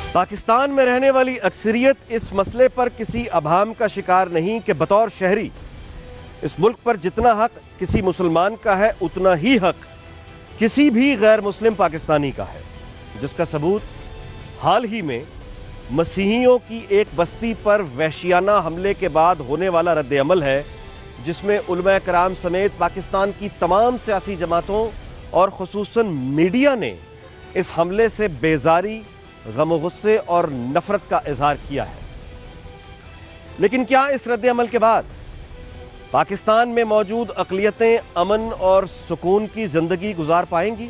पाकिस्तान में रहने वाली अक्सरियत इस मसले पर किसी अभाम का शिकार नहीं कि बतौर शहरी इस मुल्क पर जितना हक किसी मुसलमान का है उतना ही हक किसी भी गैर मुस्लिम पाकिस्तानी का है, जिसका सबूत हाल ही में मसीहियों की एक बस्ती पर वहशियाना हमले के बाद होने वाला रद्द-ए-अमल है, जिसमें उलमा कराम समेत पाकिस्तान की तमाम सियासी जमातों और खुसूसन मीडिया ने इस हमले से बेजारी, गम गुस्से और नफरत का इजहार किया है। लेकिन क्या इस रद्द-ए-अमल के बाद पाकिस्तान में मौजूद अक़लियतें अमन और सुकून की जिंदगी गुजार पाएंगी?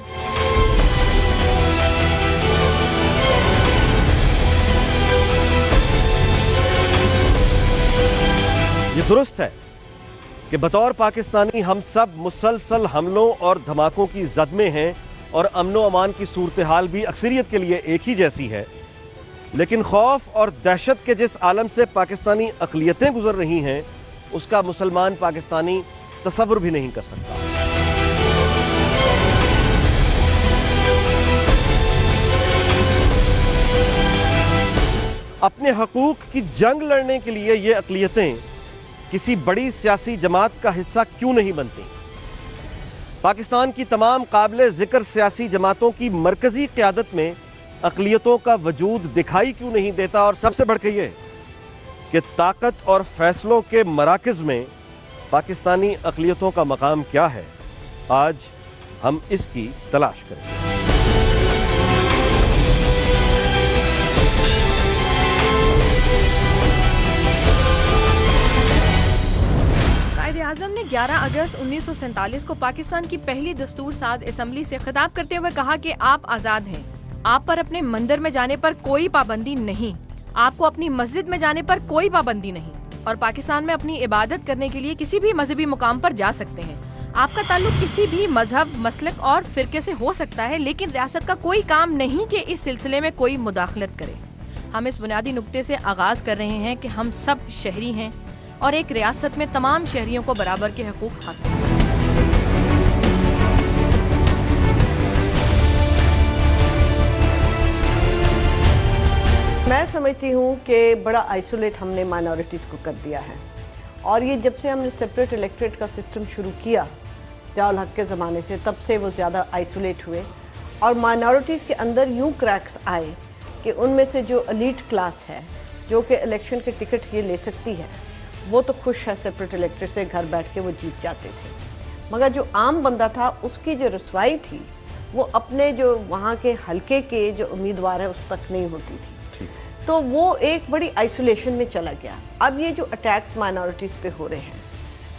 ये दुरुस्त है कि बतौर पाकिस्तानी हम सब मुसलसल हमलों और धमाकों की जद में हैं और अमनो अमान की सूरत हाल भी अक्सरियत के लिए एक ही जैसी है। लेकिन खौफ और दहशत के जिस आलम से पाकिस्तानी अक़लियतें गुजर रही हैं उसका मुसलमान पाकिस्तानी तसव्वुर भी नहीं कर सकता। अपने हकूक की जंग लड़ने के लिए ये अक़लियतें किसी बड़ी सियासी जमात का हिस्सा क्यों नहीं बनती? पाकिस्तान की तमाम काबिल जिक्र सियासी जमातों की मरकजी क़यादत में अक़लियतों का वजूद दिखाई क्यों नहीं देता? और सबसे बढ़कर ये कि ताकत और फैसलों के मराकज़ में पाकिस्तानी अक़लियतों का मकाम क्या है? आज हम इसकी तलाश करें। कायद-ए-आज़म ने 11 अगस्त 1947 को पाकिस्तान की पहली दस्तूर साज असम्बली से खिताब करते हुए कहा कि आप आज़ाद हैं, आप पर अपने मंदिर में जाने पर कोई पाबंदी नहीं, आपको अपनी मस्जिद में जाने पर कोई पाबंदी नहीं और पाकिस्तान में अपनी इबादत करने के लिए किसी भी मजहबी मुकाम पर जा सकते हैं। आपका ताल्लुक किसी भी मजहब, मसलक और फिरके से हो सकता है, लेकिन रियासत का कोई काम नहीं कि इस सिलसिले में कोई मुदाखलत करे। हम इस बुनियादी नुक्ते से आगाज कर रहे हैं कि हम सब शहरी हैं और एक रियासत में तमाम शहरियों को बराबर के हकूक हासिल हैं। मैं समझती हूँ कि बड़ा आइसोलेट हमने माइनॉरिटीज़ को कर दिया है और ये जब से हमने सेपरेट इलेक्ट्रेट का सिस्टम शुरू किया ज़िया-उल हक के ज़माने से, तब से वो ज़्यादा आइसोलेट हुए और माइनॉरिटीज़ के अंदर यूँ क्रैक्स आए कि उनमें से जो एलीट क्लास है जो कि इलेक्शन के टिकट ये ले सकती है वो तो खुश है सेपरेट इलेक्ट्रेट से, घर बैठ के वो जीत जाते थे, मगर जो आम बंदा था उसकी जो रसवाई थी वो अपने जो वहाँ के हल्के के जो उम्मीदवार है उस तक नहीं होती थी। तो वो एक बड़ी आइसोलेशन में चला गया। अब ये जो अटैक्स माइनॉरिटीज़ पे हो रहे हैं,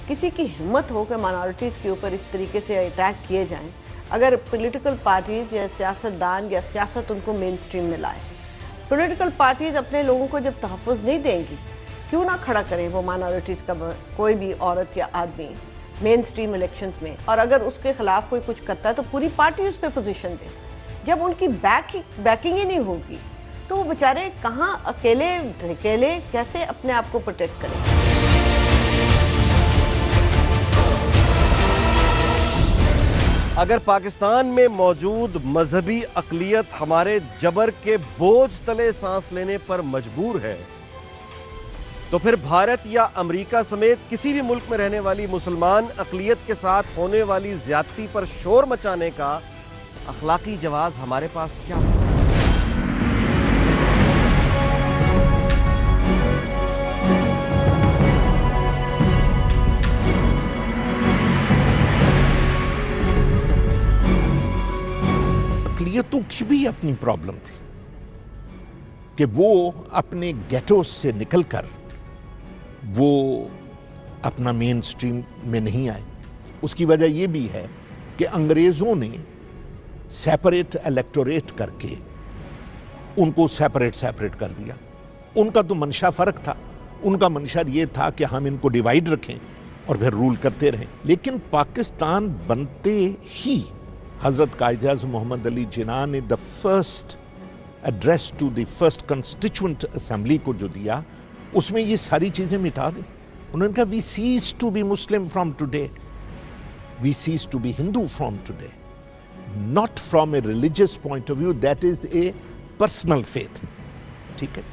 किसी की हिम्मत हो कि माइनॉरिटीज़ के ऊपर इस तरीके से अटैक किए जाएं, अगर पॉलिटिकल पार्टीज़ या सियासतदान या सियासत उनको मेन स्ट्रीम में लाए। पॉलिटिकल पार्टीज़ अपने लोगों को जब तहफ़्फ़ुज़ नहीं देंगी, क्यों ना खड़ा करें वो माइनॉरिटीज़ का कोई भी औरत या आदमी मेन स्ट्रीम इलेक्शंस में, और अगर उसके ख़िलाफ़ कोई कुछ करता है तो पूरी पार्टी उस पर पोजीशन दे। जब उनकी बैकिंग ही नहीं होगी तो वो बेचारे कहाँ अकेले कैसे अपने आप को प्रोटेक्ट करें? अगर पाकिस्तान में मौजूद मजहबी अक़लियत हमारे जबर के बोझ तले सांस लेने पर मजबूर है, तो फिर भारत या अमेरिका समेत किसी भी मुल्क में रहने वाली मुसलमान अक़लियत के साथ होने वाली ज्यादती पर शोर मचाने का अखलाकी जवाब हमारे पास क्या है? अक़लियतों की भी अपनी प्रॉब्लम थी कि वो अपने गेटो से निकलकर वो अपना मेन स्ट्रीम में नहीं आए। उसकी वजह ये भी है कि अंग्रेज़ों ने सेपरेट इलेक्टोरेट करके उनको सेपरेट कर दिया। उनका तो मंशा फ़र्क था, उनका मंशा ये था कि हम इनको डिवाइड रखें और फिर रूल करते रहें। लेकिन पाकिस्तान बनते ही हज़रत कायद-ए-आज़म मोहम्मद अली जिन्ना ने the first address to the first constituent assembly को जो दिया, उसमें ये सारी चीज़ें मिटा दी। उन्होंने कहा we cease to be Muslim from today, we cease to be Hindu from today, not from a religious point of view, that is a personal faith. ठीक है,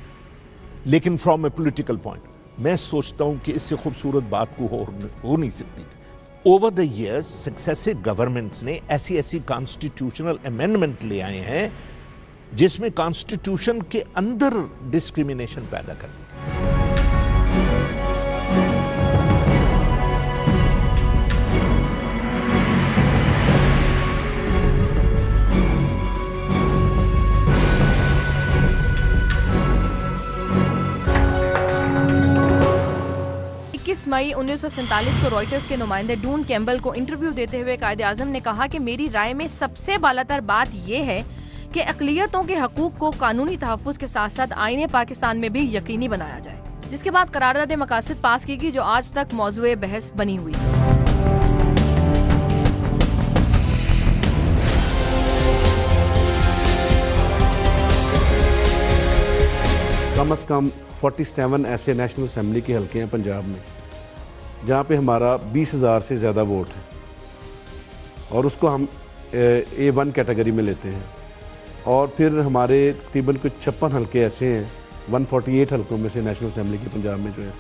लेकिन फ्रॉम ए पॉलिटिकल पॉइंट मैं सोचता हूं कि इससे खूबसूरत बात को हो नहीं सकती थी। Over the years successive governments ने ऐसी ऐसी कॉन्स्टिट्यूशनल अमेंडमेंट ले आए हैं जिसमें कॉन्स्टिट्यूशन के अंदर डिस्क्रिमिनेशन पैदा कर दी। मई 1947 को रॉयटर्स के नुमाइंदे डून कैम्बल को इंटरव्यू देते हुए कायदे-आज़म ने कहा कि मेरी राय में सबसे बालातर बात यह है कि अक़लियतों के हकूक़ को कानूनी तहफ़्फ़ुज़ के साथ साथ आईने पाकिस्तान में भी यकीनी बनाया जाए, जिसके बाद करारदाद मकासद पास की गई जो आज तक मौज़ूए बहस बनी हुई है। कम से कम 47 ऐसे नेशनल असम्बली के हल्के हैं पंजाब में जहाँ पे हमारा 20,000 से ज़्यादा वोट है और उसको हम A1 कैटेगरी में लेते हैं। और फिर हमारे तकरीबन कुछ 56 हल्के ऐसे हैं 148 हल्कों में से नेशनल असम्बली के पंजाब में जो है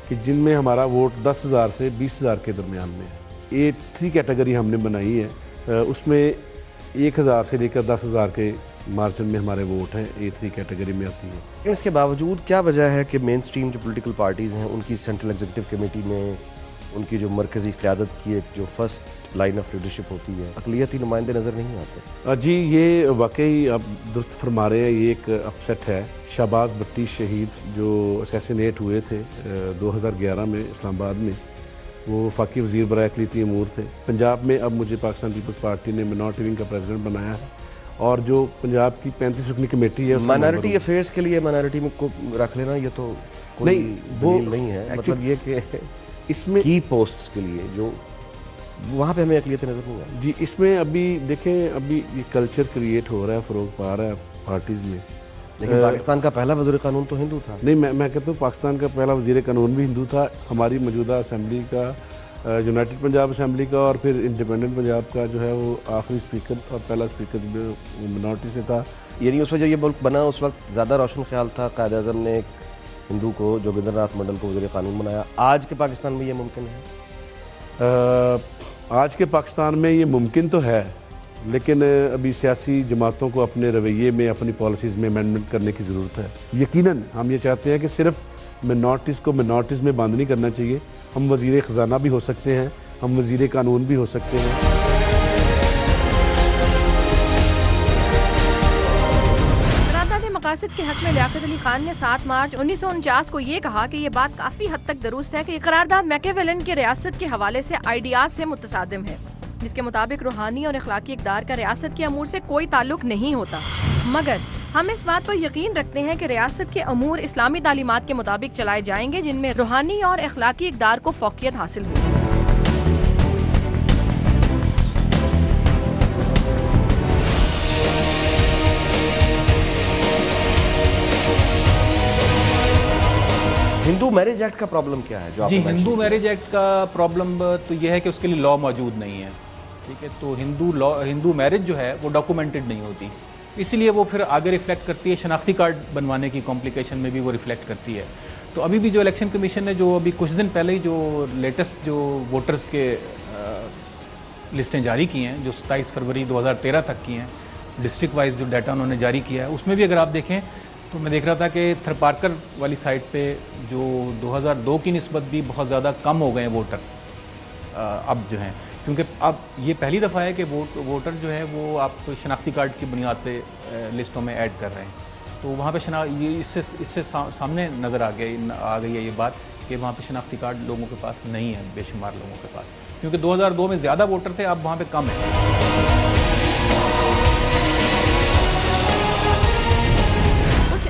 कि जिनमें हमारा वोट 10,000 से 20,000 के दरमियान में है। A3 कैटेगरी हमने बनाई है, उसमें 1,000 से लेकर 10,000 के मार्जिन में हमारे वोट हैं, A3 कैटेगरी में आती है। लेकिन इसके बावजूद क्या वजह है कि मेन स्ट्रीम जो पॉलिटिकल पार्टीज़ हैं उनकी सेंट्रल एग्जीक्यूटिव कमेटी में उनकी जो मरकज़ी क़यादत की एक जो फर्स्ट लाइन ऑफ लीडरशिप होती है, अक़लियती नुमाइंदे नज़र नहीं आते? जी, ये वाकई आप दुरुस्त फरमा रहे हैं, ये एक अपसेट है। शहबाज भट्टी शहीद जो असैसिनेट हुए थे 2011 में इस्लामाबाद में, वो वफाकी वज़ीर बराए अक़लियती अमूर थे। पंजाब में अब मुझे पाकिस्तान पीपल्स पार्टी ने मिनॉरिटी विंग का प्रेसिडेंट बनाया है और जो पंजाब की 35 रुकनी कमेटी है माइनॉरिटी अफेयर्स के लिए माइनॉरिटी में को रख लेना ये तो कोई वो नहीं है। मतलब ये कि इसमें की पोस्ट्स के लिए जो वहाँ पे हमें अक़लियत नज़र नहीं है। जी, इसमें अभी देखें, अभी ये कल्चर क्रिएट हो रहा है, फ़रोग पा रहा है पार्टीज़ में। लेकिन पाकिस्तान का पहला वज़ीर कानून तो हिंदू था। नहीं, मैं कहता हूँ पाकिस्तान का पहला वज़ीर कानून भी हिंदू था। हमारी मौजूदा असम्बली का, यूनाइटेड पंजाब असम्बली का और फिर इंडिपेंडेंट पंजाब का जो है वो आखिरी स्पीकर और पहला स्पीकर मिनॉरिटी से था। यानी उस वक्त जब ये मुल्क बना उस वक्त ज़्यादा रोशन ख्याल था, कायद-ए-आज़म ने एक हिंदू को जोगिंद्रनाथ मंडल को वज़ीर कानून बनाया। आज के पाकिस्तान में ये मुमकिन है? आज के पाकिस्तान में ये मुमकिन तो है, लेकिन अभी सियासी जमातों को अपने रवैये में, अपनी पॉलिसीज़ में अमेंडमेंट करने की ज़रूरत है। यकीनन हम ये चाहते हैं कि सिर्फ मिनॉरिटीज़ को मिनॉरिटीज़ में बंद नहीं करना चाहिए। हम वज़ीर ख़ज़ाना भी हो सकते हैं, हम वज़ीर कानून भी हो सकते हैं। मकासद के हक में लियाकत अली खान ने 7 मार्च 1949 को ये कहा कि ये बात काफी हद तक दुरुस्त है कि ये करारदाद मैकियावेलिन की रियासत के हवाले से आइडियाज से मुतसादिम है, जिसके मुताबिक रूहानी और अखलाकी इक़दार का रियासत के अमूर से कोई ताल्लुक नहीं होता। मगर हम इस बात पर यकीन रखते हैं कि रियासत के अमूर इस्लामी तालीमात के मुताबिक चलाए जाएंगे जिनमें रूहानी और अखलाकी इक़दार को फ़ौक़ियत हासिल होगी। हिंदू मैरिज एक्ट का प्रॉब्लम क्या है? जो जी, हिंदू मैरिज एक्ट का प्रॉब्लम तो यह है कि उसके लिए लॉ मौजूद नहीं है। ठीक है, तो हिंदू मैरिज जो है वो डॉक्यूमेंटेड नहीं होती, इसलिए वो फिर आगे रिफ्लेक्ट करती है, शनाख्ती कार्ड बनवाने की कॉम्प्लिकेशन में भी वो रिफ्लेक्ट करती है। तो अभी भी जो इलेक्शन कमीशन ने जो अभी कुछ दिन पहले ही जो लेटेस्ट जो वोटर्स के लिस्टें जारी की हैं, जो 27 फरवरी 2013 तक की हैं, डिस्ट्रिक्ट वाइज जो डाटा उन्होंने जारी किया है, उसमें भी अगर आप देखें तो मैं देख रहा था कि थरपारकर वाली साइट पे जो 2002 की निस्बत भी बहुत ज़्यादा कम हो गए हैं वोटर अब जो हैं, क्योंकि अब ये पहली दफ़ा है कि वोटर जो है वो आप शनाख्ती कार्ड की बुनियाद पे लिस्टों में ऐड कर रहे हैं। तो वहाँ पे ये इससे सामने नज़र आ गई है ये बात कि वहाँ पे शनाख्ती कार्ड लोगों के पास नहीं है, बेशुमार लोगों के पास, क्योंकि 2002 में ज़्यादा वोटर थे, अब वहाँ पे कम है।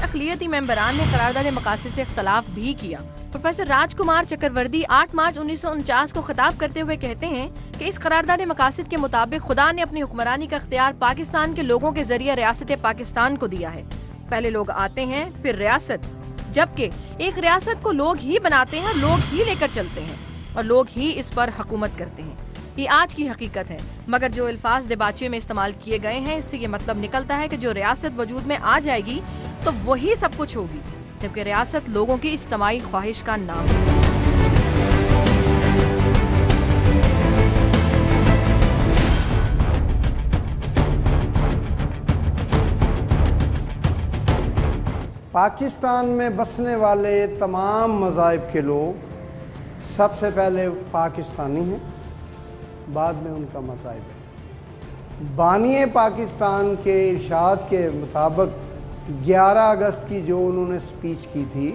अक़लियती मेंबरान ने करारदाद मकासद से इख्तलाफ भी किया। प्रोफेसर राजकुमार चक्रवर्ती 8 मार्च 1949 को खिताब करते हुए कहते हैं कि इस करारदाद मकासद के मुताबिक खुदा ने अपनी हुक्मरानी का इख्तियार पाकिस्तान के लोगों के जरिए रियासत पाकिस्तान को दिया है। पहले लोग आते हैं, फिर रियासत, जबकि एक रियासत को लोग ही बनाते हैं, लोग ही लेकर चलते हैं और लोग ही इस पर हुकूमत करते हैं। ये आज की हकीकत है। मगर जो अल्फाज दिबाचे में इस्तेमाल किए गए हैं, इससे ये मतलब निकलता है कि जो रियासत वजूद में आ जाएगी तो वही सब कुछ होगी, जबकि रियासत लोगों की इज्तिमाई ख्वाहिश का नाम है। पाकिस्तान में बसने वाले तमाम मज़ाहिब के लोग सबसे पहले पाकिस्तानी हैं, बाद में उनका मज़ाहिब है। बानी पाकिस्तान के इरशाद के मुताबिक 11 अगस्त की जो उन्होंने स्पीच की थी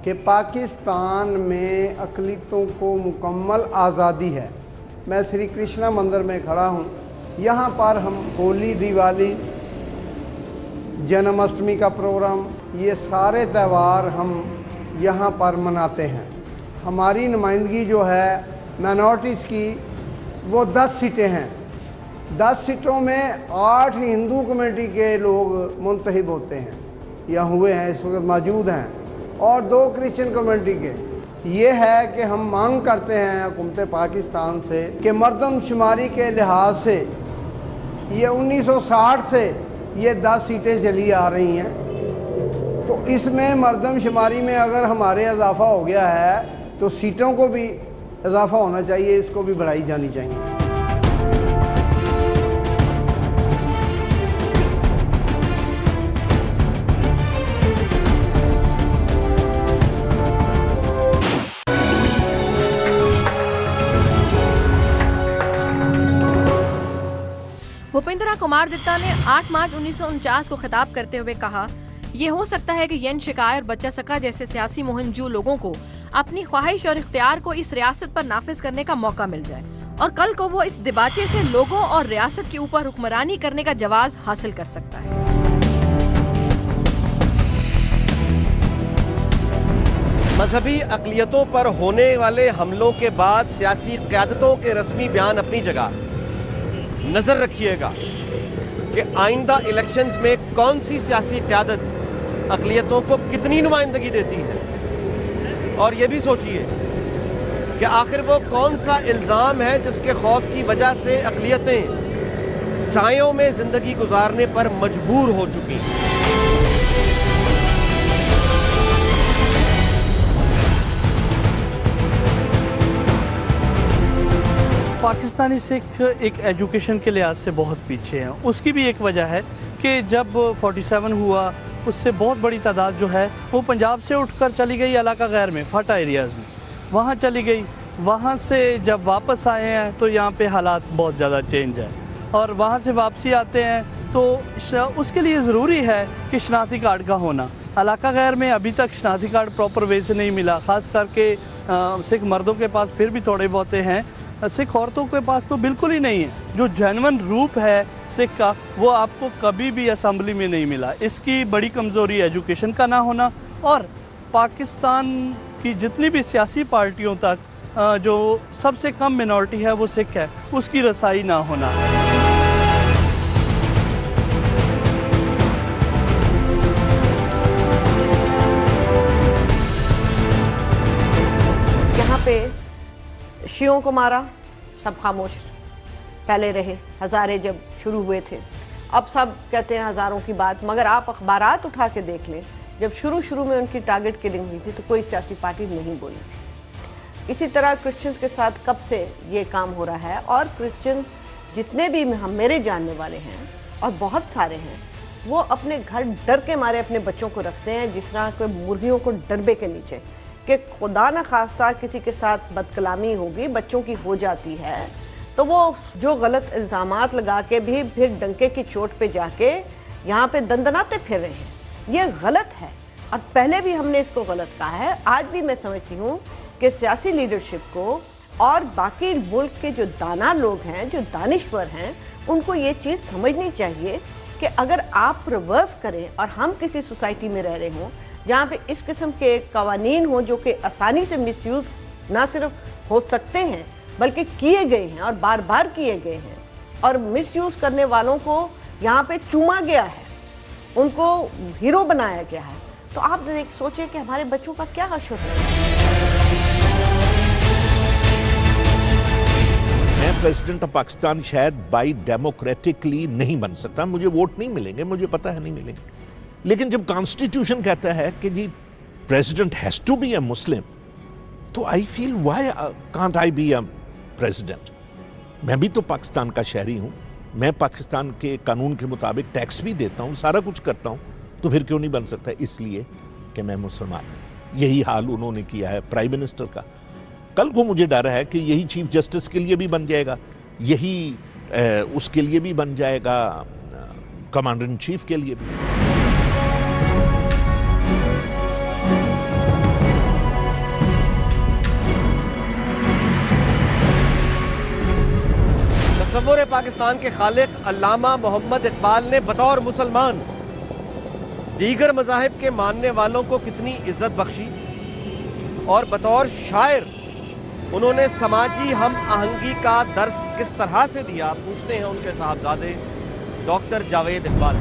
कि पाकिस्तान में अक़लियतों को मुकम्मल आज़ादी है। मैं श्री कृष्णा मंदिर में खड़ा हूँ, यहाँ पर हम होली, दिवाली, जन्माष्टमी का प्रोग्राम, ये सारे त्यौहार हम यहाँ पर मनाते हैं। हमारी नुमाइंदगी जो है माइनॉरिटीज़ की वो 10 सीटें हैं। 10 सीटों में 8 हिंदू कम्युनिटी के लोग मुंतखब होते हैं या हुए हैं, इस वक्त मौजूद हैं, और 2 क्रिश्चियन कम्युनिटी के। ये है कि हम मांग करते हैं हुकूमत पाकिस्तान से कि मर्दमशुमारी के लिहाज से ये 1960 से ये 10 सीटें चली आ रही हैं, तो इसमें मर्दमशुमारी में अगर हमारे इजाफा हो गया है तो सीटों को भी इजाफा होना चाहिए, इसको भी बढ़ाई जानी चाहिए। भूपेंद्रा कुमार दत्ता ने 8 मार्च 1949 को खिताब करते हुए कहा, ये हो सकता है कि यन शिकाय और बच्चा सका जैसे सियासी मुहिमजू लोगों को अपनी ख्वाहिश और इख्तियार को इस रियासत पर नाफिज करने का मौका मिल जाए और कल को वो इस दिबाचे से लोगों और रियासत के ऊपर हुक्मरानी करने का जवाज हासिल कर सकता है। मजहबी अक़लियतों पर होने वाले हमलों के बाद सियासी क़यादतों के रस्मी बयान अपनी जगह, नजर रखिएगा कि आइंदा इलेक्शंस में कौन सी सियासी क़यादत अक़लियतों को कितनी नुमाइंदगी देती है, और ये भी सोचिए कि आखिर वो कौन सा इल्ज़ाम है जिसके खौफ की वजह से अक़लियतें सायों में ज़िंदगी गुजारने पर मजबूर हो चुकी हैं। पाकिस्तानी सिख एक एजुकेशन के लिहाज से बहुत पीछे हैं। उसकी भी एक वजह है कि जब 47 हुआ उससे बहुत बड़ी तादाद जो है वो पंजाब से उठकर चली गई इलाका गैर में, फाटा एरियाज़ में, वहाँ चली गई। वहाँ से जब वापस आए हैं तो यहाँ पे हालात बहुत ज़्यादा चेंज है, और वहाँ से वापसी आते हैं तो उसके लिए ज़रूरी है कि शनाख्ती कार्ड का होना। इलाका गैर में अभी तक शनाख्ती कार्ड प्रॉपर वे से नहीं मिला, ख़ास करके सिख मर्दों के पास फिर भी थोड़े बहुते हैं, सिख औरतों के पास तो बिल्कुल ही नहीं है। जो जेन्युइन रूप है सिख का वो आपको कभी भी असम्बली में नहीं मिला। इसकी बड़ी कमज़ोरी एजुकेशन का ना होना, और पाकिस्तान की जितनी भी सियासी पार्टियों तक जो सबसे कम मिनॉरिटी है वो सिख है, उसकी रसाई ना होना। यहाँ पे शियों को मारा, सब खामोश पहले रहे। हज़ारे जब शुरू हुए थे, अब सब कहते हैं हज़ारों की बात, मगर आप अखबारात उठा के देख लें, जब शुरू में उनकी टारगेट किलिंग हुई थी तो कोई सियासी पार्टी नहीं बोली थी। इसी तरह क्रिश्चियंस के साथ कब से ये काम हो रहा है, और क्रिश्चियंस जितने भी हम मेरे जानने वाले हैं और बहुत सारे हैं, वो अपने घर डर के मारे अपने बच्चों को रखते हैं, जिस तरह कोई मुर्गियों को डरबे के नीचे, कि खुदा न खास्ता किसी के साथ बदकलामी होगी, बच्चों की हो जाती है, तो वो जो गलत इल्ज़ामात लगा के भी फिर डंके की चोट पे जाके यहाँ पे दंदनाते फिर रहे हैं। ये गलत है, और पहले भी हमने इसको गलत कहा है। आज भी मैं समझती हूँ कि सियासी लीडरशिप को और बाकी मुल्क के जो दाना लोग हैं, जो दानिश्वर हैं, उनको ये चीज़ समझनी चाहिए कि अगर आप रिवर्स करें और हम किसी सोसाइटी में रह रहे हों जहाँ पे इस किस्म के कवानीन हों जो कि आसानी से मिसयूज़ ना सिर्फ हो सकते हैं बल्कि किए गए हैं और बार बार किए गए हैं, और मिसयूज़ करने वालों को यहाँ पे चूमा गया है, उनको हीरो बनाया गया है, तो आप सोचिए कि हमारे बच्चों का क्या हश्र है। प्रेसिडेंट ऑफ पाकिस्तान शायद बाई डेमोक्रेटिकली नहीं बन सकता, मुझे वोट नहीं मिलेंगे, मुझे पता है नहीं मिलेंगे, लेकिन जब कॉन्स्टिट्यूशन कहता है कि जी president has to be a Muslim, तो I feel why can't I be a president. मैं भी तो पाकिस्तान का शहरी हूं, मैं पाकिस्तान के कानून के मुताबिक टैक्स भी देता हूं, सारा कुछ करता हूं, तो फिर क्यों नहीं बन सकता? इसलिए कि मैं मुसलमान हूं। यही हाल उन्होंने किया है प्राइम मिनिस्टर का। कल को मुझे डर है कि यही चीफ जस्टिस के लिए भी बन जाएगा, यही उसके लिए भी बन जाएगा, कमांडर इन चीफ के लिए भी। तसव्वुर पाकिस्तान के खालिक अल्लामा मोहम्मद इकबाल ने बतौर मुसलमान दीगर मज़ाहिब के मानने वालों को कितनी इज्जत बख्शी, और बतौर शायर उन्होंने समाजी हम आहंगी का दर्स किस तरह से दिया। पूछते हैं उनके साहबजादे डॉक्टर जावेद इकबाल।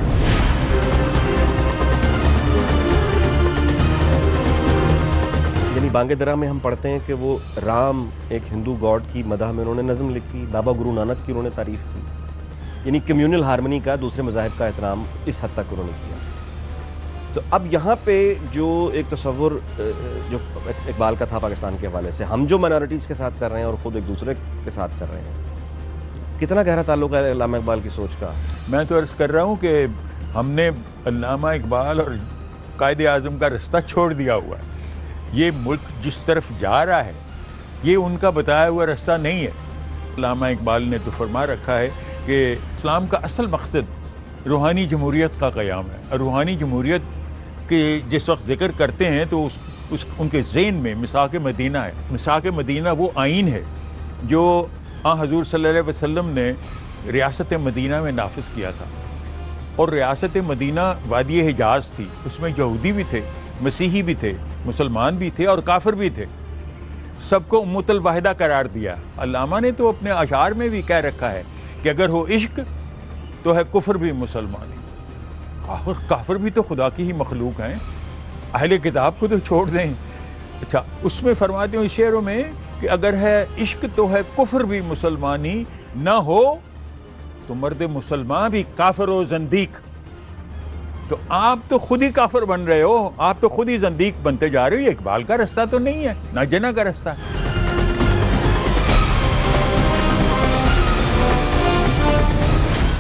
यानी बांगे दरा में हम पढ़ते हैं कि वो राम, एक हिंदू गॉड की मदह में उन्होंने नज़म लिखी, बाबा गुरु नानक की उन्होंने तारीफ़ की, यानी कम्युनल हारमनी का, दूसरे मज़ाहिब का एहतराम इस हद तक उन्होंने किया। तो अब यहाँ पे जो एक तस्वुर जो इकबाल का था पाकिस्तान के हवाले से, हम जो माइनॉरिटीज़ के साथ कर रहे हैं और ख़ुद एक दूसरे के साथ कर रहे हैं, कितना गहरा ताल्लुक़ है अल्लामा इकबाल की सोच का? मैं तो अर्ज़ कर रहा हूँ कि हमने अल्लामा इकबाल और कायदे आज़म का रास्ता छोड़ दिया हुआ है। ये मुल्क जिस तरफ जा रहा है ये उनका बताया हुआ रास्ता नहीं है। अल्लामा इकबाल ने तो फरमा रखा है कि इस्लाम का असल मकसद रूहानी जमहूरियत का क़याम है, और रूहानी जमहूरियत के जिस वक्त ज़िक्र करते हैं तो उनके ज़हन में मिसाक मदीना है। मिसाक मदीना वो आइन है जो हज़ूर सल्लल्लाहु अलैहि वसल्लम ने रियासत मदीना में नाफिज किया था, और रियासत मदीना वादी हिजाज थी, उसमें यहूदी भी थे, मसीही भी थे, मुसलमान भी थे और काफिर भी थे, सबको उम्मतुल वाहिदा करार दिया। अल्लामा ने तो अपने अशार में भी कह रखा है कि अगर हो इश्क तो है कुफ्र भी मुसलमानी, और काफिर भी तो खुदा की ही मखलूक हैं, अहले किताब को तो छोड़ दें। अच्छा, उसमें फरमाते हैं शेरों में कि अगर है इश्क तो है कुफ्र भी मुसलमानी, ना हो तो मर्द मुसलमान भी काफिर व ज़ंदीक। तो आप तो खुद ही काफिर बन रहे हो, आप तो खुद ही ज़ंदीक बनते जा रहे हो। ये इकबाल का रास्ता तो नहीं है, ना जना का रास्ता है।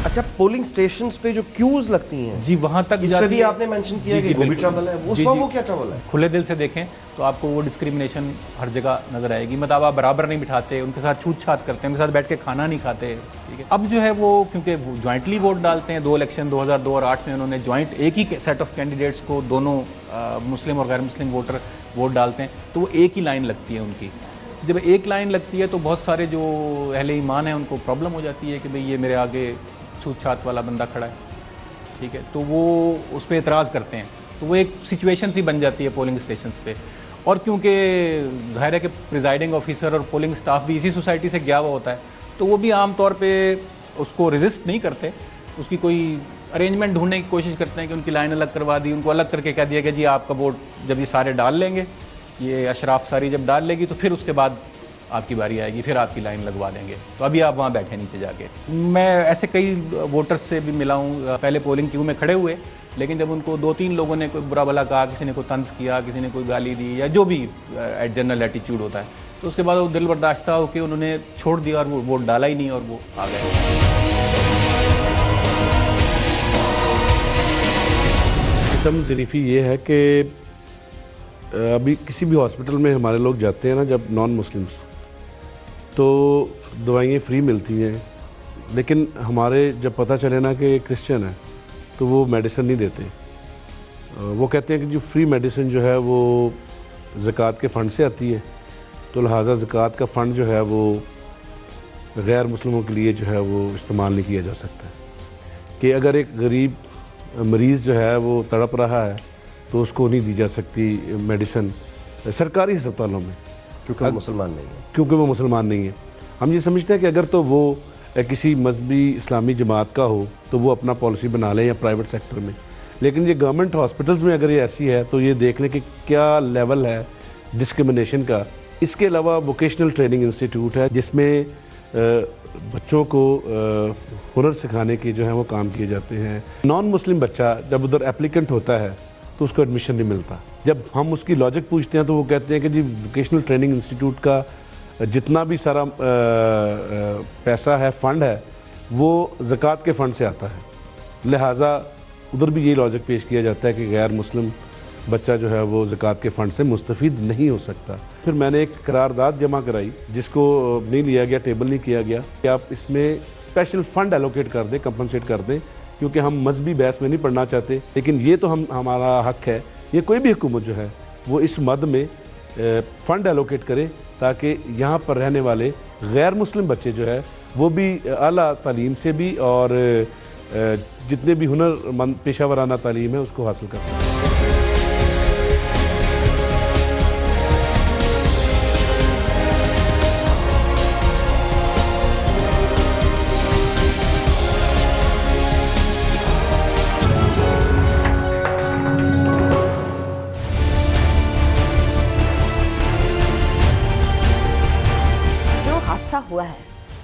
अच्छा, पोलिंग स्टेशंस पे जो क्यूज लगती हैं जी, वहाँ तक इस पे भी आपने मेंशन किया कि वो भी ट्रबल है, वो क्या ट्रबल है? खुले दिल से देखें तो आपको वो डिस्क्रिमिनेशन हर जगह नजर आएगी। मतलब आप बराबर नहीं बिठाते, उनके साथ छूत छात करते हैं, उनके साथ बैठ के खाना नहीं खाते, ठीक है। अब जो है वो क्योंकि वो ज्वाइंटली वोट डालते हैं, 2 इलेक्शन 2002 और 8 में उन्होंने ज्वाइंट एक ही सेट ऑफ कैंडिडेट्स को दोनों मुस्लिम और गैर मुस्लिम वोटर वोट डालते हैं, तो वो एक ही लाइन लगती है उनकी। जब एक लाइन लगती है तो बहुत सारे जो अहले ईमान हैं उनको प्रॉब्लम हो जाती है कि भाई ये मेरे आगे छूत छात वाला बंदा खड़ा है, ठीक है, तो वो उस पर एतराज़ करते हैं। तो वो एक सिचुएशन सी बन जाती है पोलिंग स्टेशंस पे। और क्योंकि ज़ाहिर है कि प्रिजाइडिंग ऑफिसर और पोलिंग स्टाफ भी इसी सोसाइटी से गया हुआ होता है, तो वो भी आम तौर पे उसको रेजिस्ट नहीं करते, उसकी कोई अरेंजमेंट ढूंढने की कोशिश करते हैं कि उनकी लाइन अलग करवा दी, उनको अलग करके कह दिया कि जी आपका वोट जब ये सारे डाल लेंगे, ये अशराफ सारी जब डाल लेगी तो फिर उसके बाद आपकी बारी आएगी, फिर आपकी लाइन लगवा देंगे, तो अभी आप वहाँ बैठे नीचे जाके। मैं ऐसे कई वोटर्स से भी मिला हूँ, पहले पोलिंग क्यू में खड़े हुए, लेकिन जब उनको 2-3 लोगों ने कोई बुरा भला कहा, किसी ने कोई तंज किया, किसी ने कोई गाली दी, या जो भी जनरल एटीट्यूड होता है, तो उसके बाद वो दिल बर्दाश्ता होकर उन्होंने छोड़ दिया और वो वोट डाला ही नहीं और वो आ गए। सिस्टम ज़रीफ़ी ये है कि अभी किसी भी हॉस्पिटल में हमारे लोग जाते हैं ना, जब नॉन मुस्लिम्स, तो दवाइयाँ फ्री मिलती हैं, लेकिन हमारे जब पता चले ना कि क्रिश्चियन है तो वो मेडिसिन नहीं देते। वो कहते हैं कि जो फ्री मेडिसिन जो है वो ज़कात के फ़ंड से आती है, तो लिहाजा ज़कात का फ़ंड जो है वो गैर मुस्लिमों के लिए जो है वो इस्तेमाल नहीं किया जा सकता। कि अगर एक गरीब मरीज़ जो है वो तड़प रहा है तो उसको नहीं दी जा सकती मेडिसिन सरकारी अस्पतालों में, क्योंकि वो मुसलमान नहीं है। क्योंकि वो मुसलमान नहीं है। हम ये समझते हैं कि अगर तो वो किसी मजहबी इस्लामी जमात का हो तो वो अपना पॉलिसी बना ले, या प्राइवेट सेक्टर में, लेकिन ये गवर्नमेंट हॉस्पिटल्स में अगर ये ऐसी है तो ये देख लें कि क्या लेवल है डिस्क्रिमिनेशन का। इसके अलावा वोकेशनल ट्रेनिंग इंस्टीट्यूट है जिसमें बच्चों को हुनर सिखाने के जो है वो काम किए जाते हैं। नॉन मुस्लिम बच्चा जब उधर एप्लीकेंट होता है तो उसको एडमिशन नहीं मिलता। जब हम उसकी लॉजिक पूछते हैं तो वो कहते हैं कि जी वोकेशनल ट्रेनिंग इंस्टीट्यूट का जितना भी सारा पैसा है, फ़ंड है, वो ज़कात के फ़ंड से आता है, लिहाजा उधर भी यही लॉजिक पेश किया जाता है कि गैर मुस्लिम बच्चा जो है वो ज़कात के फ़ंड से मुस्तफ़ीद नहीं हो सकता। फिर मैंने एक करारदाद जमा कराई जिसको नहीं लिया गया, टेबल नहीं किया गया कि आप इसमें स्पेशल फ़ंड एलोकेट कर दें, कंपनसेट कर दें, क्योंकि हम मजहबी बहस में नहीं पढ़ना चाहते। लेकिन ये तो हमारा हक़ है, ये कोई भी हुकूमत जो है वो इस मद में फ़ंड एलोकेट करे ताकि यहाँ पर रहने वाले गैर मुस्लिम बच्चे जो है वो भी आला तालीम से भी और जितने भी हुनरमंद पेशा वराना तालीम है उसको हासिल कर सकें। हुआ है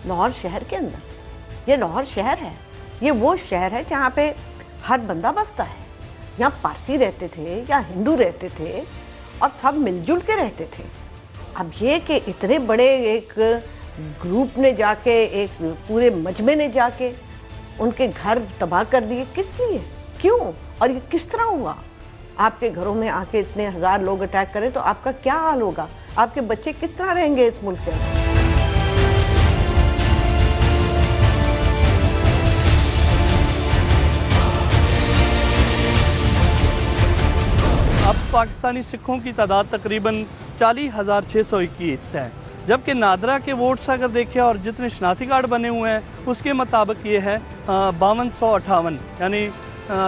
लाहौर शहर के अंदर, ये लाहौर शहर है, ये वो शहर है जहाँ पे हर बंदा बसता है। यहाँ पारसी रहते थे या हिंदू रहते थे और सब मिलजुल के रहते थे। अब ये कि इतने बड़े एक ग्रुप ने जाके, एक पूरे मजमे ने जाके उनके घर तबाह कर दिए, किस लिए, क्यों और ये किस तरह हुआ? आपके घरों में आके इतने हजार लोग अटैक करें तो आपका क्या हाल होगा? आपके बच्चे किस तरह रहेंगे इस मुल्क के अंदर? अब पाकिस्तानी सिखों की तादाद तकरीबन 40,621 है, जबकि नादरा के वोट्स अगर देखें और जितने शनाख्ती कार्ड बने हुए हैं उसके मुताबिक ये है 5258, यानी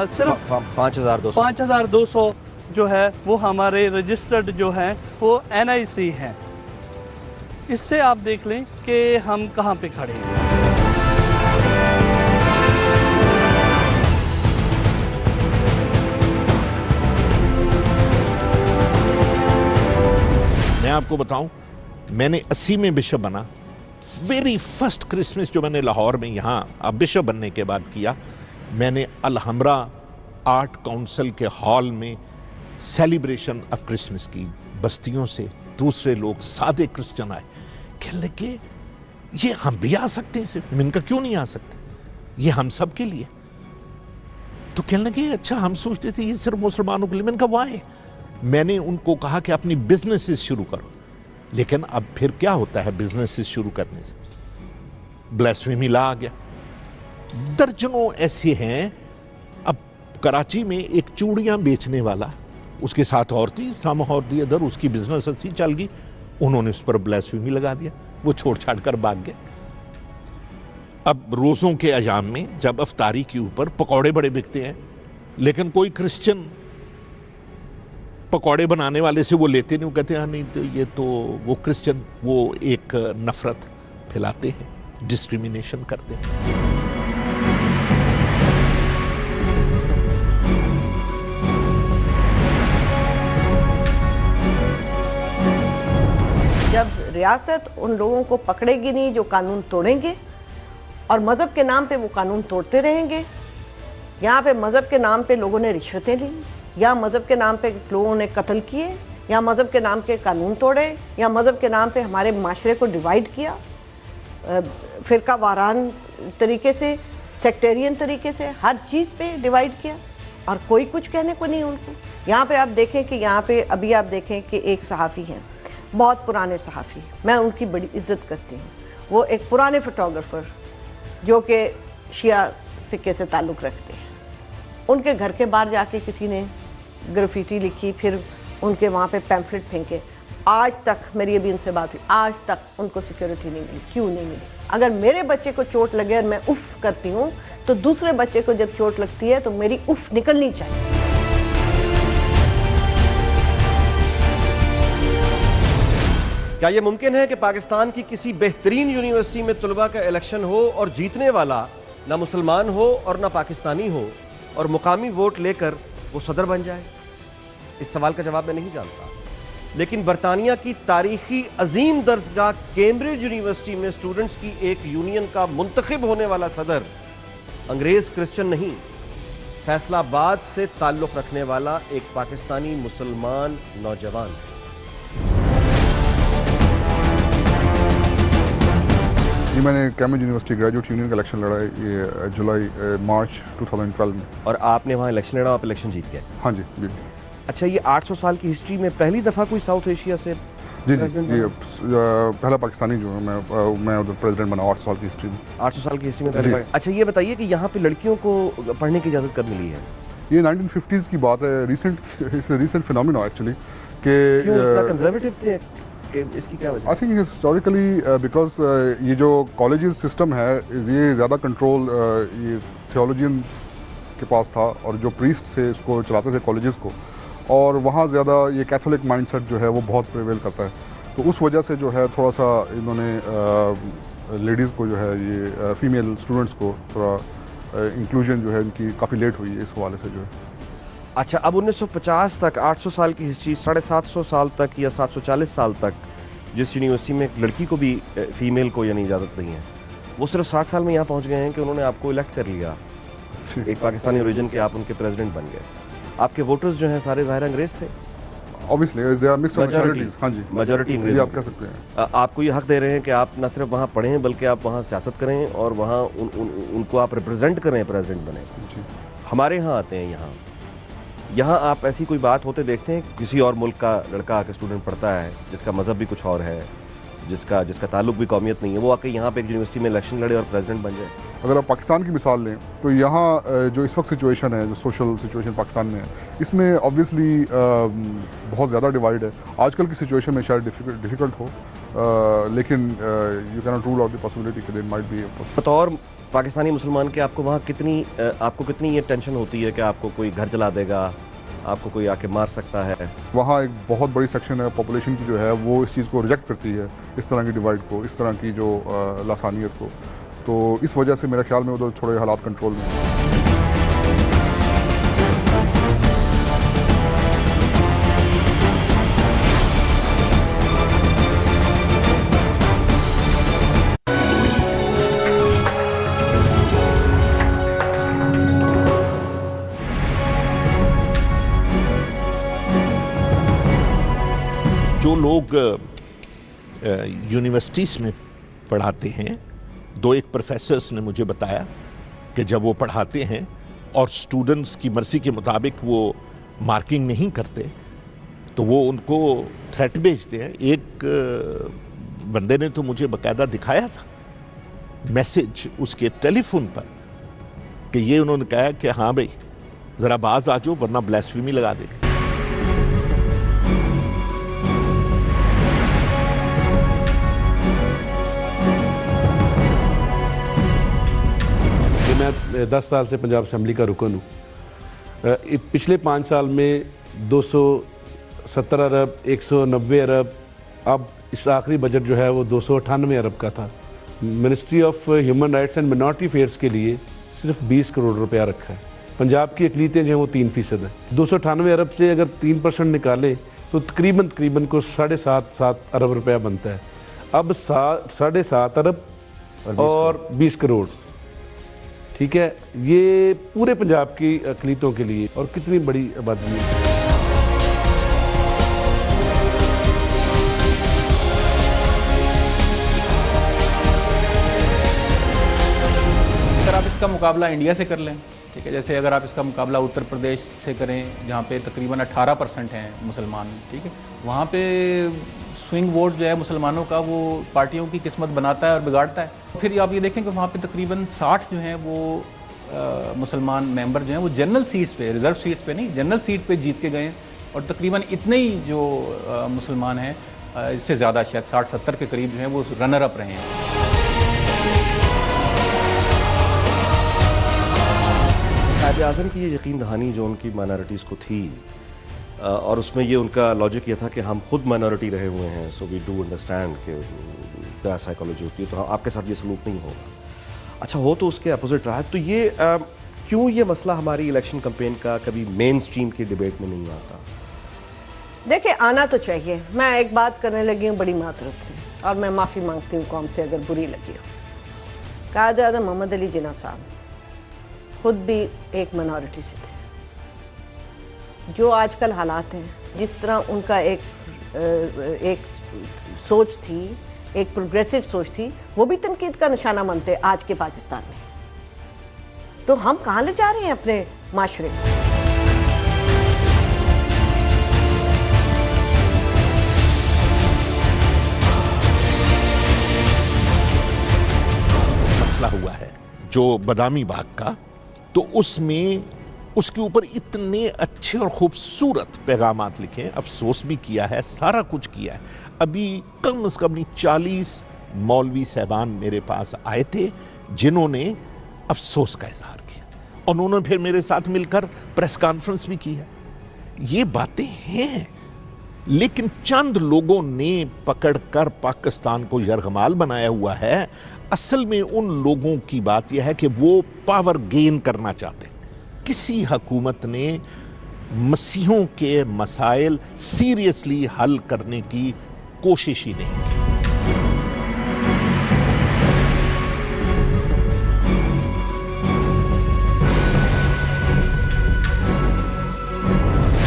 सिर्फ 5,200 जो है वो हमारे रजिस्टर्ड जो हैं वो NIC हैं। इससे आप देख लें कि हम कहाँ पे खड़े हैं। मैं आपको बताऊं, मैंने 80 में बिशप बना। वेरी फर्स्ट क्रिसमस जो मैंने लाहौर में यहाँ बिशप बनने के बाद किया, मैंने अलहमरा आर्ट काउंसिल के हॉल में सेलिब्रेशन ऑफ क्रिसमस की। बस्तियों से दूसरे लोग, सादे क्रिश्चियन आए, कहने लगे ये हम भी आ सकते हैं सिर्फ। मैंने कहा क्यों नहीं आ सकते, ये हम सब के लिए। तो कहने लगे अच्छा हम सोचते थे ये सिर्फ मुसलमानों के लिए। मैंने कहा वाह। मैंने उनको कहा कि अपनी बिजनेसेस शुरू करो। लेकिन अब फिर क्या होता है बिजनेसेस शुरू करने से, ब्लास्फेमी लॉ आ गया। दर्जनों ऐसे हैं। अब कराची में एक चूड़ियां बेचने वाला, उसके साथ और थी, सम और दी अदर, उसकी बिजनेस अच्छी चल गई, उन्होंने उस पर ब्लास्फेमी लगा दिया, वो छोड़ छाड़ कर भाग गए। अब रोज़ों के अयाम में जब अफ्तारी के ऊपर पकौड़े बड़े बिकते हैं, लेकिन कोई क्रिश्चियन पकौड़े बनाने वाले से वो लेते नहीं, वो कहते हैं नहीं तो ये तो वो क्रिश्चियन, वो एक नफरत फैलाते हैं, डिस्क्रिमिनेशन करते हैं। जब रियासत उन लोगों को पकड़ेगी नहीं जो कानून तोड़ेंगे, और मज़हब के नाम पे वो कानून तोड़ते रहेंगे। यहाँ पे मज़हब के नाम पे लोगों ने रिश्वतें ली, या मज़हब के नाम पे लोगों ने कत्ल किए, या मज़हब के नाम के कानून तोड़े, या मज़हब के नाम पे हमारे माशरे को डिवाइड किया, फ़िरका वारान तरीके से, सेक्टेरियन तरीके से, हर चीज़ पे डिवाइड किया, और कोई कुछ कहने को नहीं उनको। यहाँ पे आप देखें कि यहाँ पे अभी आप देखें कि एक सहाफ़ी हैं, बहुत पुराने सहाफ़ी, मैं उनकी बड़ी इज़्ज़त करती हूँ। वो एक पुराने फ़ोटोग्राफ़र जो कि शिया फ़िक़े से ताल्लुक़ रखते हैं, उनके घर के बाहर जाके किसी ने ग्राफिटी लिखी, फिर उनके वहाँ पे पैम्फलेट फेंके। आज तक मेरी अभी उनसे बात हुई, आज तक उनको सिक्योरिटी नहीं मिली। क्यों नहीं मिली? अगर मेरे बच्चे को चोट लगे और मैं उफ करती हूँ, तो दूसरे बच्चे को जब चोट लगती है तो मेरी उफ निकलनी चाहिए। क्या ये मुमकिन है कि पाकिस्तान की किसी बेहतरीन यूनिवर्सिटी में तलबा का इलेक्शन हो और जीतने वाला ना मुसलमान हो और ना पाकिस्तानी हो, और मुकामी वोट लेकर वो सदर बन जाए? इस सवाल का जवाब मैं नहीं जानता। लेकिन बरतानिया की तारीखी अजीम दरसगाह कैम्ब्रिज यूनिवर्सिटी में स्टूडेंट्स की एक यूनियन का मुंतखब होने वाला सदर अंग्रेज क्रिश्चियन नहीं, फैसलाबाद से ताल्लुक रखने वाला एक पाकिस्तानी मुसलमान नौजवान है। जी, मैंने कैम्ब्रिज यूनिवर्सिटी ग्रेजुएट यूनियन का इलेक्शन लड़ा है ये मार्च 2012 में। और आपने वहाँ इलेक्शन लड़ा, आप इलेक्शन जीत गए? हाँ जी जी। अच्छा, ये 800 साल की हिस्ट्री में पहली दफ़ा कोई साउथ एशिया से जी जी, ये पहला पाकिस्तानी जो है मैं उधर प्रेसिडेंट बना 800 साल की हिस्ट्री में। 800 साल की हिस्ट्री में पहली बार। अच्छा, ये बताइए कि यहाँ पे लड़कियों को पढ़ने की इजाज़त कब मिली है? ये 1950s की बात है, रिसेंट फिनोमिना एक्चुअली कि कंजर्वेटिव थे कि इसकी क्या वजह? आई थिंक हिस्टोरिकली बिकॉज ये जो कॉलेजेस सिस्टम है ये ज़्यादा कंट्रोल ये थियोलॉजियन के पास था और जो प्रीस्ट थे इसको चलाते थे कॉलेजेस को, और वहाँ ज़्यादा ये कैथोलिक माइंडसेट जो है वो बहुत प्रिवेल करता है। तो उस वजह से जो है थोड़ा सा इन्होंने लेडीज़ को जो है ये फीमेल स्टूडेंट्स को थोड़ा इंक्लूजन जो है इनकी काफ़ी लेट हुई है इस हवाले से जो है। अच्छा, अब 1950 तक 800 साल की हिस्ट्री, 750 साल तक या 740 साल तक जिस यूनिवर्सिटी में एक लड़की को भी फीमेल को यानी इजाज़त नहीं है, वो सिर्फ 60 साल में यहाँ पहुँच गए हैं कि उन्होंने आपको इलेक्ट कर लिया एक पाकिस्तानी ओरिजिन के, आप उनके प्रेसिडेंट बन गए। आपके वोटर्स जो हैं सारे ज़ाहिर अंग्रेज़ थे? Obviously they are mix of majorities. हाँ जी, मेजॉरिटी अंग्रेज़ आप कह सकते हैं। आपको ये हक दे रहे हैं कि आप न सिर्फ वहाँ पढ़ें बल्कि आप वहाँ सियासत करें और वहाँ उनको आप रिप्रेजेंट करें, प्रेसिडेंट बने। हमारे यहाँ आते हैं, यहाँ आप ऐसी कोई बात होते देखते हैं किसी और मुल्क का लड़का आकर स्टूडेंट पढ़ता है जिसका मज़हब भी कुछ और है, जिसका ताल्लुक भी कौमियत नहीं है, वो आकर यहाँ पे एक यूनिवर्सिटी में इलेक्शन लड़े और प्रेसिडेंट बन जाए? अगर आप पाकिस्तान की मिसाल लें तो यहाँ जो इस वक्त सिचुएशन है, जो सोशल सिचुएशन पाकिस्तान में है, इसमें ऑब्वियसली बहुत ज़्यादा डिवाइड है। आजकल की सिचुएशन में शायद डिफ़िकल्ट हो, लेकिन you can not rule out the possibility कि देयर माइट बी। बतौर पाकिस्तानी मुसलमान के आपको कितनी ये टेंशन होती है कि आपको कोई घर जला देगा, आपको कोई आके मार सकता है? वहाँ एक बहुत बड़ी सेक्शन है पॉपुलेशन की जो है वो इस चीज़ को रिजेक्ट करती है, इस तरह की डिवाइड को, इस तरह की जो लासानियत को। तो इस वजह से मेरे ख्याल में उधर थोड़े हालात कंट्रोल में हैं। जो लोग यूनिवर्सिटीज़ में पढ़ाते हैं, दो एक प्रोफेसर्स ने मुझे बताया कि जब वो पढ़ाते हैं और स्टूडेंट्स की मर्जी के मुताबिक वो मार्किंग नहीं करते तो वो उनको थ्रेट भेजते हैं। एक बंदे ने तो मुझे बाकायदा दिखाया था मैसेज उसके टेलीफोन पर कि ये उन्होंने कहा कि हाँ भाई ज़रा बाज आ जाओ वरना ब्लास्फेमी लगा देंगे। मैं 10 साल से पंजाब असेंबली का रुकन हूँ। पिछले 5 साल में 270 अरब, 190 अरब, अब इस आखिरी बजट जो है वो 298 अरब का था। Ministry of human rights and minority affairs के लिए सिर्फ 20 करोड़ रुपया रखा है। पंजाब की अक़लीतें जो हैं वो 3% हैं। 298 अरब से अगर 3% निकालें तो तकरीबन को 7.5 अरब रुपया बनता है। अब 7.5 अरब और 20 करोड़, ठीक है, ये पूरे पंजाब की अक़लीतों के लिए, और कितनी बड़ी आबादी है। अगर आप इसका मुकाबला इंडिया से कर लें, ठीक है, जैसे अगर आप इसका मुकाबला उत्तर प्रदेश से करें जहाँ पे तकरीबन 18% हैं मुसलमान, ठीक है, वहाँ पे स्विंग वोट जो है मुसलमानों का वो पार्टियों की किस्मत बनाता है और बिगाड़ता है। फिर आप ये देखें कि वहाँ पे तकरीबन 60 जो हैं वो मुसलमान मेंबर जो हैं वो जनरल सीट्स पे, रिज़र्व सीट्स पे नहीं, जनरल सीट पे जीत के गए, और तकरीबन इतने ही जो मुसलमान हैं, इससे ज़्यादा शायद 60-70 के करीब जो हैं वो रनर अप रहे हैं। कायदे आज़म की ये यकीन दहानी जो उनकी माइनॉरिटीज़ को थी, और उसमें ये उनका लॉजिक ये था कि हम खुद माइनॉरिटी रहे हुए हैं, सो वी डू अंडरस्टैंड कि क्या साइकोलॉजी होती है, तो आपके साथ ये सलूक नहीं होगा। अच्छा, हो तो उसके अपोजिट रहा है। तो ये क्यों ये मसला हमारी इलेक्शन कैंपेन का कभी मेन स्ट्रीम की डिबेट में नहीं आता? देखिए, आना तो चाहिए। मैं एक बात करने लगी हूँ बड़ी मातरत से, और मैं माफ़ी मांगती हूँ कौम से अगर बुरी लगी हो। कायद आज़म मोहम्मद अली जिन्ना साहब खुद भी एक मिनॉरिटी से थे। जो आजकल हालात हैं, जिस तरह उनका एक सोच थी, एक प्रोग्रेसिव सोच थी, वो भी तनकीद का निशाना बनते आज के पाकिस्तान में। तो हम कहाँ ले जा रहे हैं अपने माशरे को? मसला हुआ है जो बदामी बाग का, तो उसमें उसके ऊपर इतने अच्छे और खूबसूरत पैगामात लिखे हैं, अफसोस भी किया है, सारा कुछ किया है। अभी कम से कम 40 मौलवी साहबान मेरे पास आए थे जिन्होंने अफसोस का इजहार किया, और उन्होंने फिर मेरे साथ मिलकर प्रेस कॉन्फ्रेंस भी की है। ये बातें हैं, लेकिन चंद लोगों ने पकड़कर पाकिस्तान को यरगमाल बनाया हुआ है। असल में उन लोगों की बात यह है कि वो पावर गेन करना चाहते हैं। किसी हुकूमत ने मसीहों के मसाइल सीरियसली हल करने की कोशिश ही नहीं की।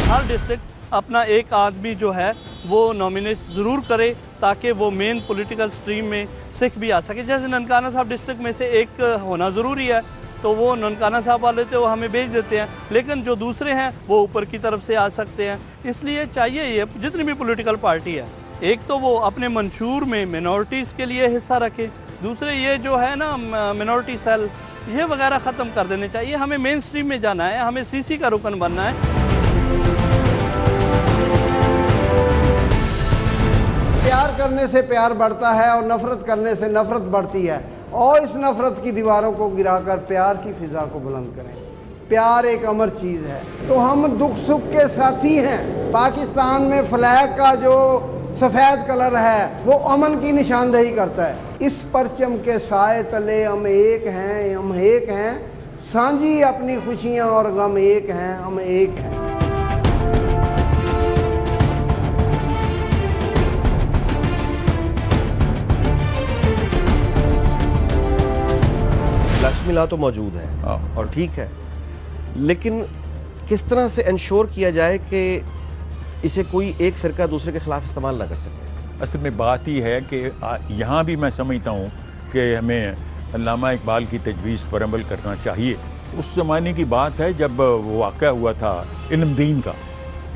हर डिस्ट्रिक्ट अपना एक आदमी जो है वो नॉमिनेट ज़रूर करे ताकि वो मेन पॉलिटिकल स्ट्रीम में सिख भी आ सके। जैसे ननकाना साहब डिस्ट्रिक्ट में से एक होना ज़रूरी है, तो वो ननकाना साहब वाले तो हमें भेज देते हैं, लेकिन जो दूसरे हैं वो ऊपर की तरफ से आ सकते हैं। इसलिए चाहिए ये जितनी भी पॉलिटिकल पार्टी है, एक तो वो अपने मंशूर में मिनॉरिटीज़ के लिए हिस्सा रखे, दूसरे ये जो है ना मिनॉरिटी सेल ये वगैरह ख़त्म कर देने चाहिए। हमें मेन स्ट्रीम में जाना है, हमें सीसी का रुकन बनना है। प्यार करने से प्यार बढ़ता है और नफरत करने से नफरत बढ़ती है, और इस नफरत की दीवारों को गिराकर प्यार की फिजा को बुलंद करें। प्यार एक अमर चीज़ है, तो हम दुख सुख के साथी हैं। पाकिस्तान में फ्लैग का जो सफ़ेद कलर है वो अमन की निशानदेही करता है। इस परचम के साए तले हम एक हैं, हम एक हैं, सांझी अपनी खुशियाँ और गम एक हैं, हम एक हैं। लक्ष्मी ला तो मौजूद है और ठीक है, लेकिन किस तरह से इंश्योर किया जाए कि इसे कोई एक फिरका दूसरे के खिलाफ इस्तेमाल ना कर सके? असल में बात ही है कि यहाँ भी मैं समझता हूँ कि हमें अल्लामा इकबाल की तजवीज़ पर अमल करना चाहिए। उस ज़माने की बात है जब वो वाक़या हुआ था इल्मदीन का,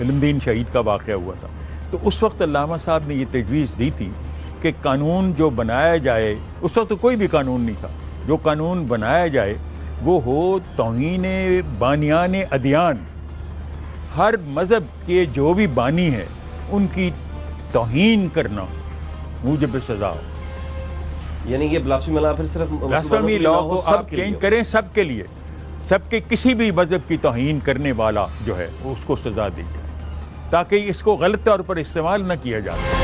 इल्मदीन शहीद का वाक़या हुआ था, तो उस वक्त अल्लामा साहब ने ये तजवीज़ दी थी कि कानून जो बनाया जाए, उस वक्त तो कोई भी कानून नहीं था, जो कानून बनाया जाए वो हो तौहीन बानियान अदियान, हर मज़हब के जो भी बानी है उनकी तौहीन करना मूजब सज़ा हो। यानी ये ब्लास्फेमी लॉ फिर सिर्फ ब्लास्फेमी लॉ को आप चेंज करें सबके लिए, सबके किसी भी मज़हब की तौहीन करने वाला जो है उसको सज़ा दी जाए, ताकि इसको गलत तौर पर इस्तेमाल न किया जाए।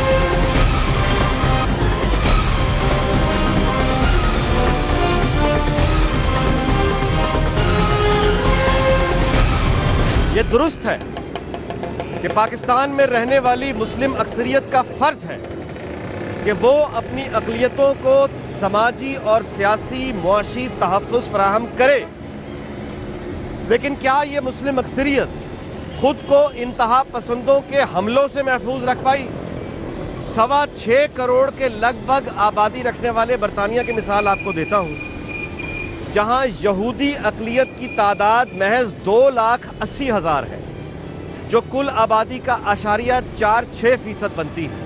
ये दुरुस्त है कि पाकिस्तान में रहने वाली मुस्लिम अक्सरियत का फ़र्ज़ है कि वो अपनी अक़लियतों को समाजी और सियासी मुआशी तहफ़्फ़ुज़ फ़राहम करे, लेकिन क्या ये मुस्लिम अक्सरियत ख़ुद को इंतहा पसंदों के हमलों से महफूज रख पाई? 6.25 करोड़ के लगभग आबादी रखने वाले बरतानिया की मिसाल आपको देता हूँ, जहाँ यहूदी अक़लियत की तादाद महज 2,80,000 है, जो कुल आबादी का 0.46% बनती है।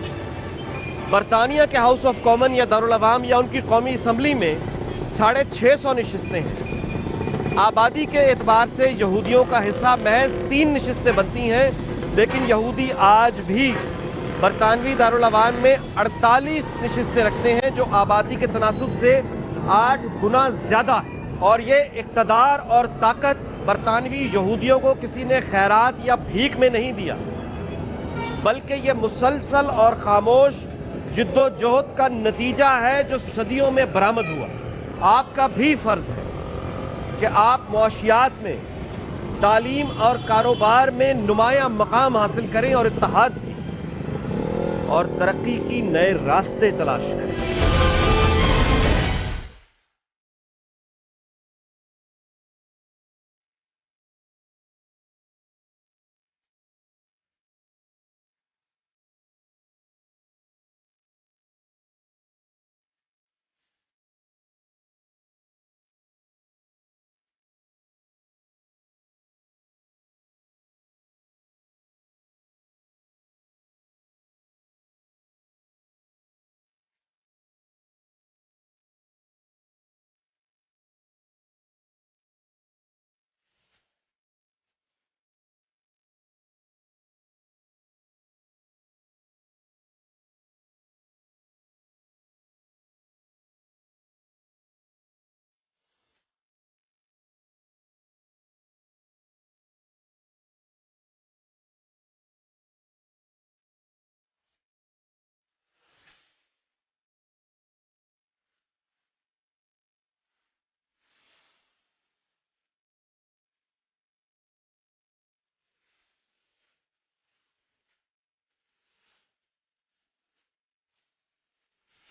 बरतानिया के हाउस ऑफ कॉमन या दारुल अवाम या उनकी कौमी असम्बली में 650 नशिस्तें हैं। आबादी के एतबार से यहूदियों का हिस्सा महज 3 नशिस्तें बनती हैं, लेकिन यहूदी आज भी बरतानवी दारुल अवाम में 48 नशिस्तें रखते हैं, जो आबादी के तनासुब से 8 गुना ज़्यादा है। और ये इक़्तिदार और ताकत बरतानवी यहूदियों को किसी ने खैरात या भीख में नहीं दिया, बल्कि ये मुसलसल और खामोश जिद्दोजहद का नतीजा है जो सदियों में बरामद हुआ। आपका भी फ़र्ज़ है कि आप मुआशियात में, तालीम और कारोबार में नुमाया मकाम हासिल करें और इत्तेहाद और तरक्की की नए रास्ते तलाश करें।